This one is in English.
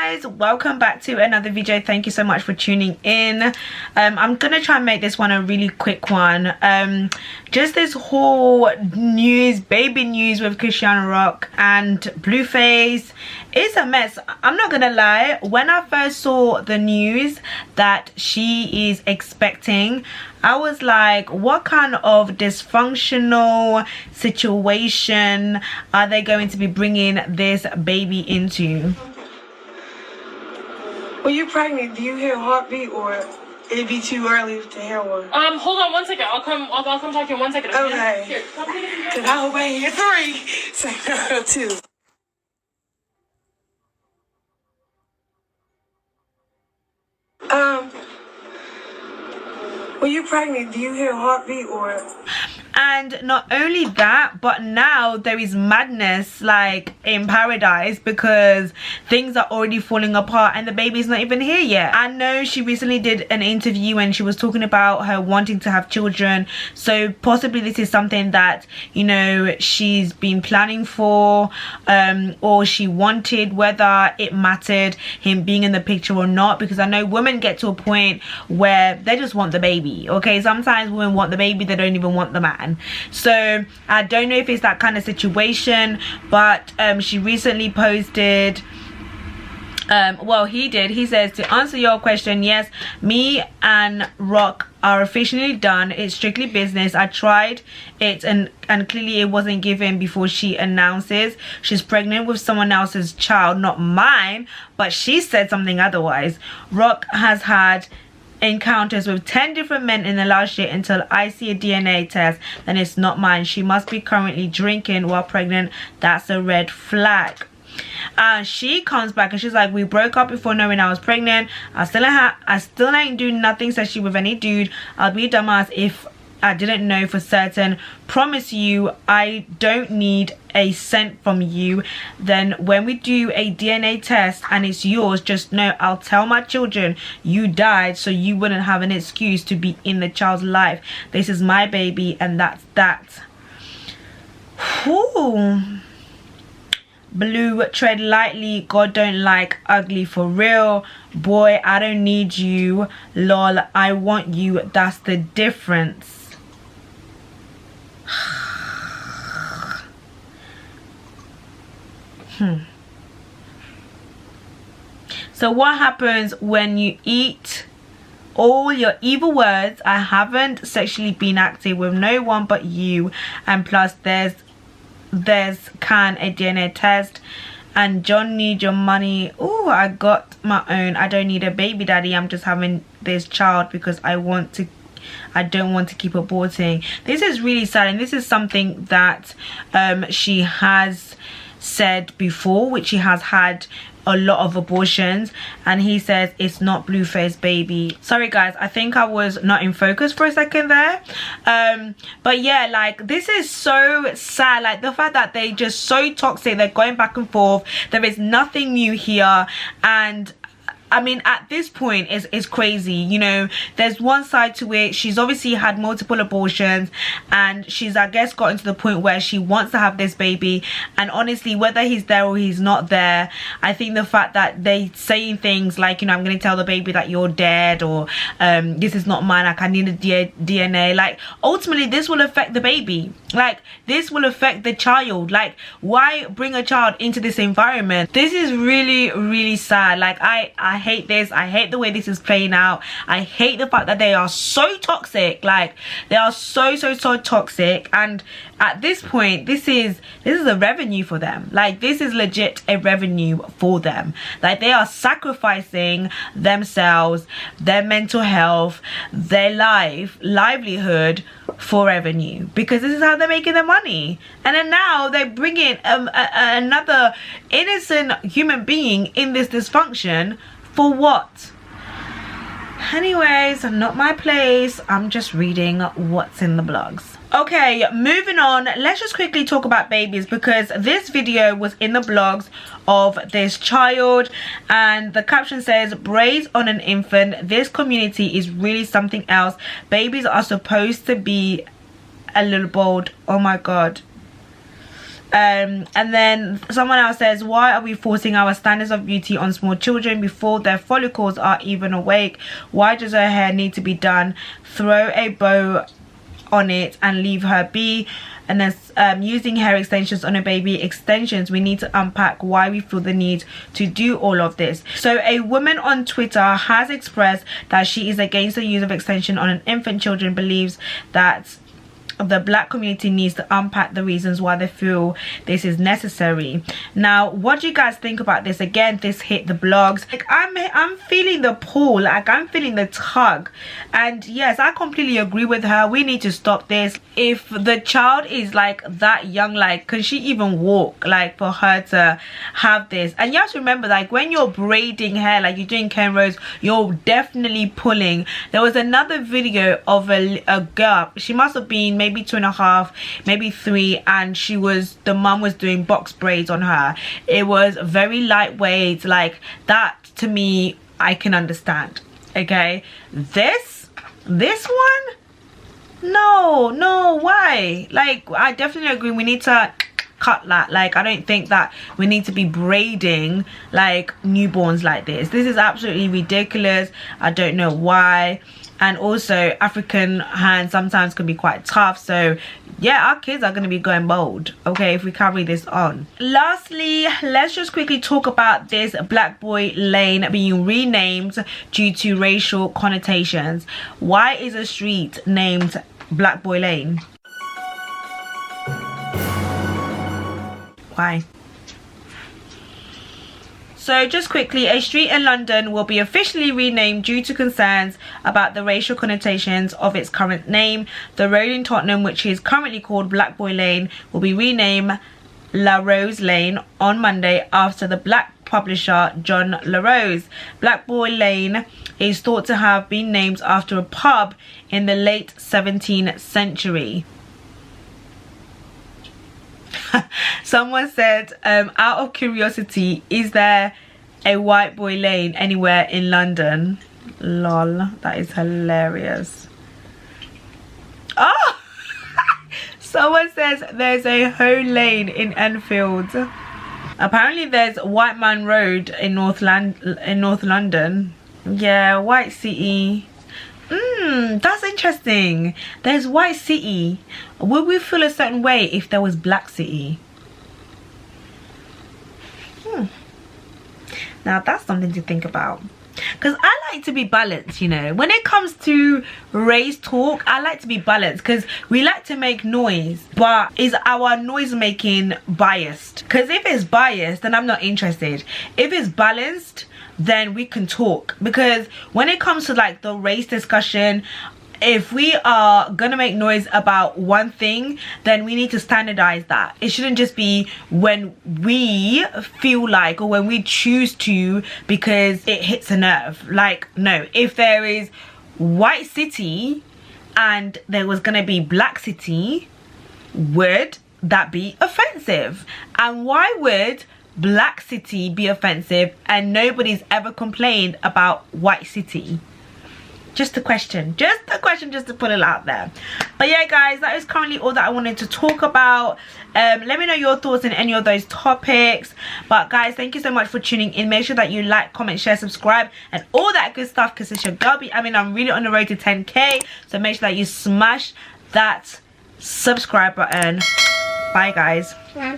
guys, welcome back to another video. Thank you so much for tuning in. I'm gonna try and make this one a really quick one. Just this whole news, baby news with Chrisean Rock and Blueface. It's a mess. I'm not gonna lie, when I first saw the news that she is expecting, I was like, what kind of dysfunctional situation are they going to be bringing this baby into? When you're pregnant, do you hear a heartbeat or it'd be too early to hear one? Hold on 1 second. I'll come talk to you in 1 second. Okay. Here, come get it. Cause I hope I hear 3. So 2. When you're pregnant, do you hear a heartbeat or? And not only that, but now there is madness like in paradise because things are already falling apart and the baby's not even here yet. I know she recently did an interview and she was talking about her wanting to have children, so possibly this is something that, you know, she's been planning for, or she wanted, whether it mattered him being in the picture or not, because I know women get to a point where they just want the baby. Okay, sometimes women want the baby, they don't even want the man. So I don't know if it's that kind of situation, but she recently posted, well, he says, to answer your question, yes, me and Rock are officially done. It's strictly business. I tried it and clearly it wasn't given before she announces she's pregnant with someone else's child, not mine, but she said something otherwise. Rock has had encounters with 10 different men in the last year. Until I see a DNA test, then it's not mine. She must be currently drinking while pregnant. That's a red flag. She comes back and she's like, we broke up before knowing I was pregnant. I still ain't doing nothing sexually with any dude. I'll be a dumbass if I didn't know for certain. Promise you I don't need a cent from you. Then when we do a DNA test and it's yours, just know I'll tell my children you died so you wouldn't have an excuse to be in the child's life. This is my baby and that's that. Whew. Blue, tread lightly. God don't like ugly for real. Boy, I don't need you. Lol, I want you. That's the difference. So what happens when you eat all your evil words? I haven't sexually been active with no one but you, and plus there's can a DNA test, and John needs your money. Oh, I got my own. I don't need a baby daddy. I'm just having this child because I don't want to keep aborting. This is really sad, and this is something that she has said before, which she has had a lot of abortions, and he says it's not Blueface baby. Sorry guys, I think I was not in focus for a second there, but yeah, like this is so sad, like the fact that they just so toxic, they're going back and forth, there is nothing new here. And I mean, at this point it's crazy, you know. There's one side to it, she's obviously had multiple abortions and she's, I guess, gotten to the point where she wants to have this baby, and honestly, whether he's there or he's not there, I think the fact that they saying things like, you know, I'm gonna tell the baby that you're dead, or this is not mine, like I need a DNA, like ultimately this will affect the baby, like this will affect the child. Like, why bring a child into this environment? This is really, really sad. Like I hate this. I hate the way this is playing out. I hate the fact that they are so toxic. Like they are so toxic, and at this point this is a revenue for them. Like this is legit a revenue for them. Like they are sacrificing themselves, their mental health, their livelihood for revenue, because this is how they're making their money. And then now they bring in another innocent human being in this dysfunction. For what? Anyways, not my place. I'm just reading what's in the blogs. Okay, moving on, let's just quickly talk about babies, because this video was in the blogs of this child and the caption says, braids on an infant. This community is really something else. Babies are supposed to be a little bold. Oh my god. And then someone else says, why are we forcing our standards of beauty on small children before their follicles are even awake? Why does her hair need to be done? Throw a bow on it and leave her be. And then using hair extensions on a baby, extensions, we need to unpack why we feel the need to do all of this. So a woman on Twitter has expressed that she is against the use of extension on an infant children, believes that the black community needs to unpack the reasons why they feel this is necessary. Now, what do you guys think about this? Again, this hit the blogs. Like, I'm feeling the pull, like I'm feeling the tug. And yes, I completely agree with her. We need to stop this. If the child is like that young, like, can she even walk, like, for her to have this? And you have to remember, like, when you're braiding hair, like you're doing cornrows, you're definitely pulling. There was another video of a girl, she must have been maybe 2.5, maybe 3, and the mum was doing box braids on her. It was very lightweight. Like, that to me, I can understand. Okay, this one, no, why? Like, I definitely agree, we need to cut that. Like, I don't think that we need to be braiding like newborns like this. This is absolutely ridiculous. I don't know why. And also, African hands sometimes can be quite tough, so yeah, our kids are going to be going bald, okay, if we carry this on. Lastly, let's just quickly talk about this Black Boy Lane being renamed due to racial connotations. Why is a street named Black Boy Lane? Why? So just quickly, a street in London will be officially renamed due to concerns about the racial connotations of its current name. The road in Tottenham, which is currently called Black Boy Lane, will be renamed La Rose Lane on Monday after the black publisher John La Rose. Black Boy Lane is thought to have been named after a pub in the late 17th century. Someone said, out of curiosity, is there a White Boy Lane anywhere in London? Lol, that is hilarious. Oh! Someone says there's a Hoe Lane in Enfield. Apparently there's White Man Road in North London. Yeah, White City. That's interesting. There's White City. Would we feel a certain way if there was Black City? Now that's something to think about, because I like to be balanced, you know. When it comes to race talk, I like to be balanced, because we like to make noise, but is our noise making biased? Because if it's biased, then I'm not interested. If it's balanced, then we can talk. Because when it comes to like the race discussion, if we are gonna make noise about one thing, then we need to standardize that. It shouldn't just be when we feel like or when we choose to because it hits a nerve. Like, no, if there is White City and there was gonna be Black City, would that be offensive? And why would Black City be offensive and nobody's ever complained about White City? Just a question, just to put it out there. But yeah guys, that is currently all that I wanted to talk about. Let me know your thoughts on any of those topics. But guys, thank you so much for tuning in. Make sure that you like, comment, share, subscribe and all that good stuff, because it's your girl B. I'm really on the road to 10k, so make sure that you smash that subscribe button. Bye guys. Yeah.